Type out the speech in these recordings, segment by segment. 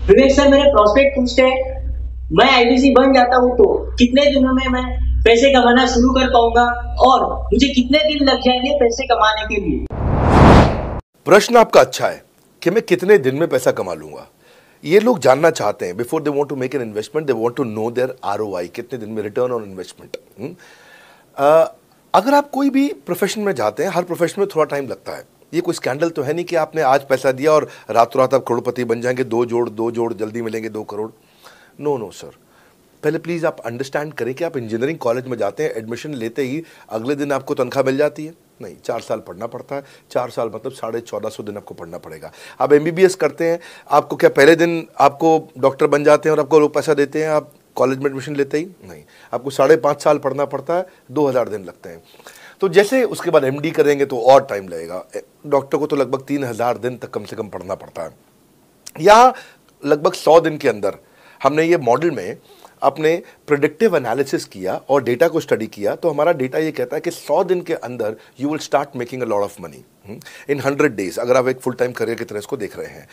विवेक sir, मेरे prospect पूछते हैं, मैं आईबीसी बन जाता हूँ तो कितने दिनों में मैं पैसे कमाना शुरू कर पाऊंगा और मुझे कितने दिन लग जाएंगे पैसे कमाने के लिए? प्रश्न आपका अच्छा है कि मैं कितने दिन में पैसा कमा लूंगा। ये लोग जानना चाहते हैं, before they want to make an investment, they want to know their ROI, कितने दिन में रिटर्न ऑन इन्वेस्टमेंट। अगर आप कोई भी प्रोफेशन में जाते हैं, हर प्रोफेशन में थोड़ा टाइम लगता है। ये कोई स्कैंडल तो है नहीं कि आपने आज पैसा दिया और रातों रात आप करोड़पति बन जाएंगे, दो जोड़ जल्दी मिलेंगे 2 करोड़। नो सर, पहले प्लीज आप अंडरस्टैंड करें कि आप इंजीनियरिंग कॉलेज में जाते हैं, एडमिशन लेते ही अगले दिन आपको तनख्वाह मिल जाती है? नहीं, 4 साल पढ़ना पड़ता है। 4 साल मतलब 1450 दिन आपको पढ़ना पड़ेगा। आप एमबीबीएस करते हैं, आपको क्या पहले दिन आपको डॉक्टर बन जाते हैं और आपको लोग पैसा देते हैं आप कॉलेज में एडमिशन लेते ही? नहीं, आपको 5.5 साल पढ़ना पड़ता है, 2000 दिन लगते हैं। तो जैसे उसके बाद एमडी करेंगे तो और टाइम लगेगा। डॉक्टर को तो लगभग 3000 दिन तक कम से कम पढ़ना पड़ता है। या लगभग 100 दिन के अंदर हमने ये मॉडल में अपने प्रेडिक्टिव एनालिसिस किया और डेटा को स्टडी किया, तो हमारा डेटा ये कहता है कि 100 दिन के अंदर you will start making a lot of money in 100 days, अगर आप एक फुल टाइम करियर की तरह इसको देख रहे हैं।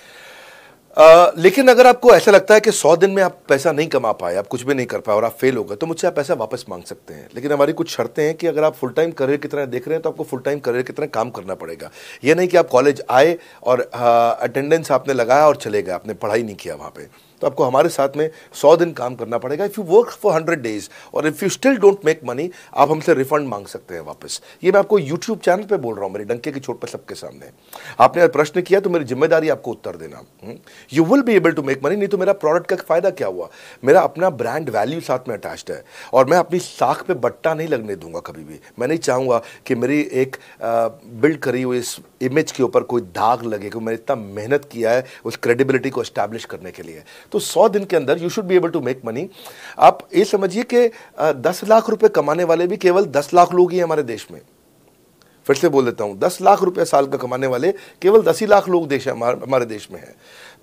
लेकिन अगर आपको ऐसा लगता है कि 100 दिन में आप पैसा नहीं कमा पाए, आप कुछ भी नहीं कर पाए और आप फेल हो गए, तो मुझसे आप पैसा वापस मांग सकते हैं। लेकिन हमारी कुछ शर्तें हैं कि अगर आप फुल टाइम करियर की तरह देख रहे हैं तो आपको फुल टाइम करियर की तरह काम करना पड़ेगा। ये नहीं कि आप कॉलेज आए और अटेंडेंस आपने लगाया और चले गए, आपने पढ़ाई नहीं किया वहाँ पे। तो आपको हमारे साथ में 100 दिन काम करना पड़ेगा। If you work for 100 days और if you still don't make money, आप हमसे रिफंड मांग सकते हैं वापस। ये मैं आपको यूट्यूब चैनल पे बोल रहा हूँ, मेरे डंके की चोट पर सबके सामने। आपने प्रश्न किया तो मेरी जिम्मेदारी आपको उत्तर देना। You will be able to make money, नहीं तो मेरा प्रोडक्ट का फायदा क्या हुआ? मेरा अपना ब्रांड वैल्यू साथ में अटैच्ड है और मैं अपनी साख पे बट्टा नहीं लगने दूंगा कभी भी। मैं नहीं चाहूँगा कि मेरी एक बिल्ड करी हुई इस इमेज के ऊपर कोई दाग लगे, कि मैंने इतना मेहनत किया है उस क्रेडिबिलिटी को एस्टैब्लिश करने के लिए। तो 100 दिन के अंदर you should be able to make money. आप ये समझिए कि 10 लाख रुपए कमाने वाले भी केवल 10 लाख लोग ही हमारे देश में। फिर से बोल देता हूं, 10 लाख रुपए साल का कमाने वाले केवल 10 ही लाख लोग देश हमारे देश में हैं।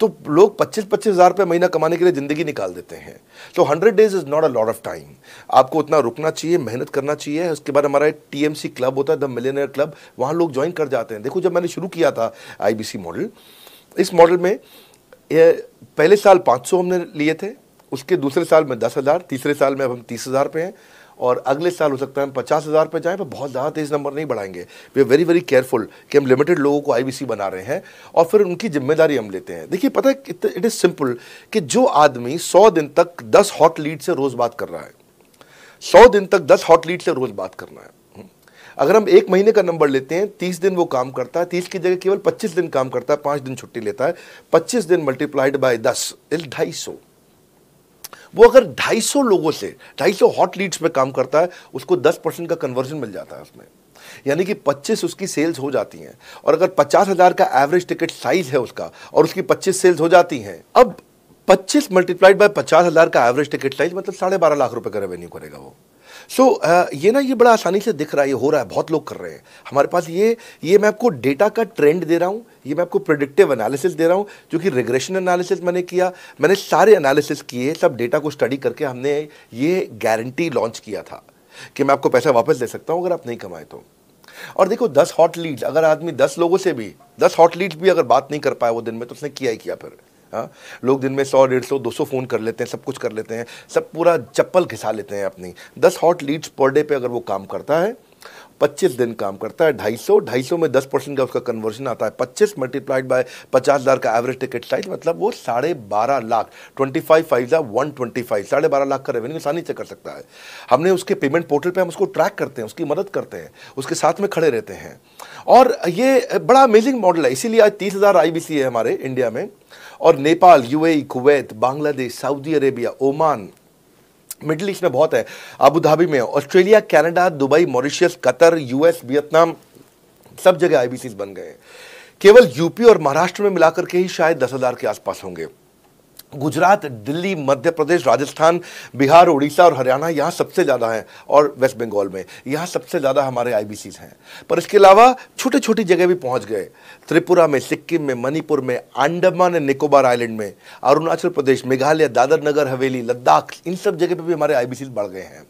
तो लोग 25-25 हज़ार रुपये महीना कमाने के लिए जिंदगी निकाल देते हैं। तो 100 days is not a lot of time. आपको उतना रुकना चाहिए, मेहनत करना चाहिए। उसके बाद हमारा एक टीएमसी क्लब होता है, द मिलियनेयर क्लब, वहाँ लोग ज्वाइन कर जाते हैं। देखो, जब मैंने शुरू किया था आईबीसी मॉडल, इस मॉडल में पहले साल 500 हमने लिए थे, उसके दूसरे साल में 10,000, तीसरे साल में अब हम 30,000 पे हैं और अगले साल हो सकता है हम 50,000 पे जाएं, पर बहुत ज़्यादा तेज़ नंबर नहीं बढ़ाएंगे। We are very very careful कि हम लिमिटेड लोगों को आईबीसी बना रहे हैं और फिर उनकी जिम्मेदारी हम लेते हैं। देखिए, पता है इट इज़ सिंपल कि जो आदमी 100 दिन तक 10 हॉट लीड से रोज़ बात कर रहा है, 100 दिन तक 10 हॉट लीड से रोज़ बात करना है। अगर हम 1 महीने का नंबर लेते हैं, 30 दिन वो काम करता है, 30 की जगह केवल 25 दिन काम करता है, 5 दिन छुट्टी लेता है, 25 दिन मल्टीप्लाइड बाय 10 इज 250। वो अगर 250 लोगों से 250 हॉट लीड्स पे काम करता है, उसको 10% का कन्वर्जन मिल जाता है उसमें, यानी कि 25 उसकी सेल्स हो जाती हैं। और अगर 50,000 का एवरेज टिकट साइज है उसका और उसकी 25 सेल्स हो जाती हैं, अब 25 मल्टीप्लाइड बाय 50,000 का एवरेज टिकट साइज मतलब 12.5 लाख रुपए का रेवेन्यू करेगा वो। ये बड़ा आसानी से दिख रहा है, ये हो रहा है, बहुत लोग कर रहे हैं हमारे पास। ये मैं आपको डेटा का ट्रेंड दे रहा हूँ, ये मैं आपको प्रेडिक्टिव एनालिसिस दे रहा हूँ, जो कि रिग्रेशन एनालिसिस मैंने किया। मैंने सारे एनालिसिस किए, सब डेटा को स्टडी करके हमने ये गारंटी लॉन्च किया था कि मैं आपको पैसा वापस दे सकता हूँ अगर आप नहीं कमाए तो। और देखो, 10 हॉट लीड्स, अगर आदमी 10 लोगों से भी 10 हॉट लीड्स भी अगर बात नहीं कर पाया वो दिन में, तो उसने किया ही किया फिर। हाँ, लोग दिन में 100, 150, 200 फ़ोन कर लेते हैं, सब कुछ कर लेते हैं, सब पूरा चप्पल घिसा लेते हैं अपनी। 10 हॉट लीड्स पर डे पे अगर वो काम करता है, 25 दिन काम करता है, 250 में 10% का उसका कन्वर्जन आता है, 25 मल्टीप्लाइड बाय 50,000 का एवरेज टिकट साइज, मतलब वो 12.5 लाख, 25 5 125, 12.5 लाख का रेवेन्यू आसानी से कर सकता है। हमने उसके पेमेंट पोर्टल पे हम उसको ट्रैक करते हैं, उसकी मदद करते हैं, उसके साथ में खड़े रहते हैं। और ये बड़ा अमेजिंग मॉडल है, इसीलिए आज 30,000 आईबीसी है हमारे इंडिया में। और Nepal, UAE, Kuwait, Bangladesh, Saudi Arabia, Oman, middle east में बहुत है, अबू धाबी में, Australia, Canada, Dubai, Mauritius, Qatar, US, Vietnam, सब जगह आईबीसीज बन गए हैं। केवल यूपी और महाराष्ट्र में मिलाकर के ही शायद 10,000 के आसपास होंगे। गुजरात, दिल्ली, मध्य प्रदेश, राजस्थान, बिहार, उड़ीसा और हरियाणा, यहाँ सबसे ज़्यादा हैं। और वेस्ट बंगाल में यहाँ सबसे ज़्यादा हमारे आईबीसीज हैं। पर इसके अलावा छोटी छोटी जगह भी पहुँच गए, त्रिपुरा में, सिक्किम में, मणिपुर में, अंडमान एंड निकोबार आइलैंड में, अरुणाचल प्रदेश, मेघालय, दादर नगर हवेली, लद्दाख, इन सब जगह पे भी हमारे आईबीसीज बढ़ गए हैं।